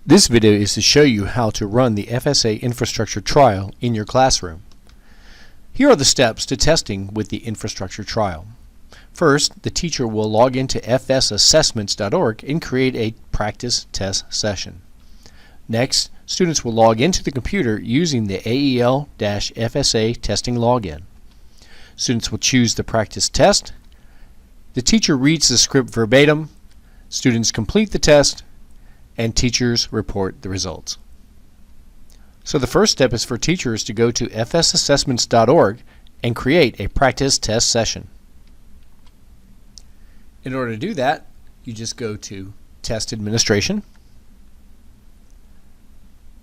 This video is to show you how to run the FSA Infrastructure Trial in your classroom. Here are the steps to testing with the Infrastructure Trial. First, the teacher will log into fsassessments.org and create a practice test session. Next, students will log into the computer using the AEL-FSA testing login. Students will choose the practice test. The teacher reads the script verbatim. Students complete the test, and teachers report the results. So the first step is for teachers to go to fsassessments.org and create a practice test session. In order to do that, you just go to Test Administration,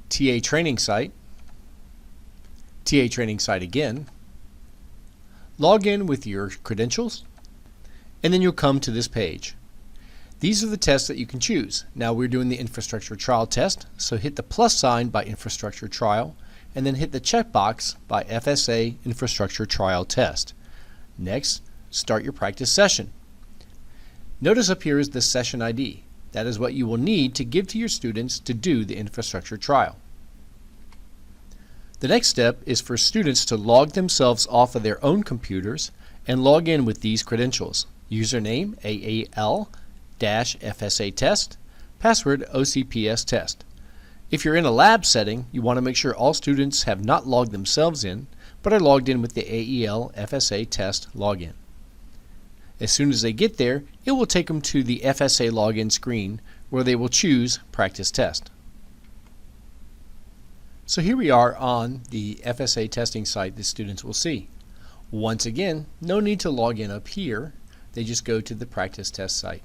TA Training Site, TA Training Site again, log in with your credentials, and then you'll come to this page. These are the tests that you can choose. Now we're doing the Infrastructure Trial test, so hit the plus sign by Infrastructure Trial, and then hit the checkbox by FSA Infrastructure Trial test. Next, start your practice session. Notice up here is the session ID. That is what you will need to give to your students to do the Infrastructure Trial. The next step is for students to log themselves off of their own computers and log in with these credentials. Username AAL-FSA test, password OCPS test. If you're in a lab setting, you want to make sure all students have not logged themselves in, but are logged in with the AEL-FSA test login. As soon as they get there, it will take them to the FSA login screen where they will choose Practice Test. So here we are on the FSA testing site the students will see. Once again, no need to log in up here. They just go to the Practice Test site.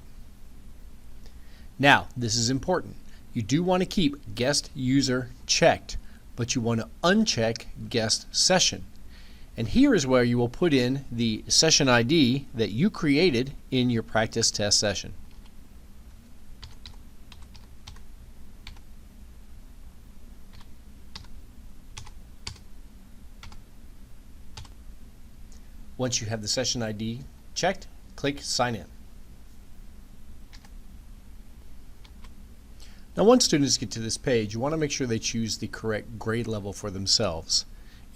Now, this is important. You do want to keep Guest User checked, but you want to uncheck Guest Session. And here is where you will put in the session ID that you created in your practice test session. Once you have the session ID checked, click Sign In. Now once students get to this page, you want to make sure they choose the correct grade level for themselves.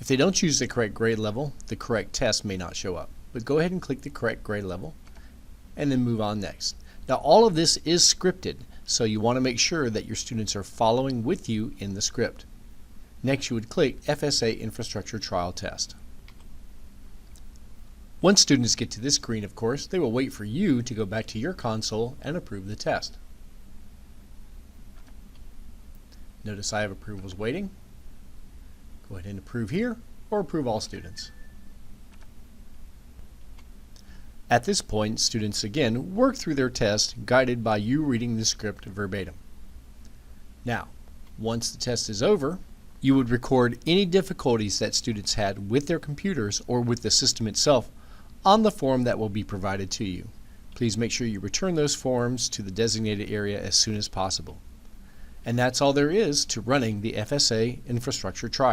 If they don't choose the correct grade level, the correct test may not show up. But go ahead and click the correct grade level and then move on next. Now all of this is scripted, so you want to make sure that your students are following with you in the script. Next you would click FSA Infrastructure Trial Test. Once students get to this screen, of course, they will wait for you to go back to your console and approve the test. Notice I have approvals waiting. Go ahead and approve here or approve all students. At this point, students again work through their test guided by you reading the script verbatim. Now, once the test is over, you would record any difficulties that students had with their computers or with the system itself on the form that will be provided to you. Please make sure you return those forms to the designated area as soon as possible. And that's all there is to running the FSA Infrastructure Trial.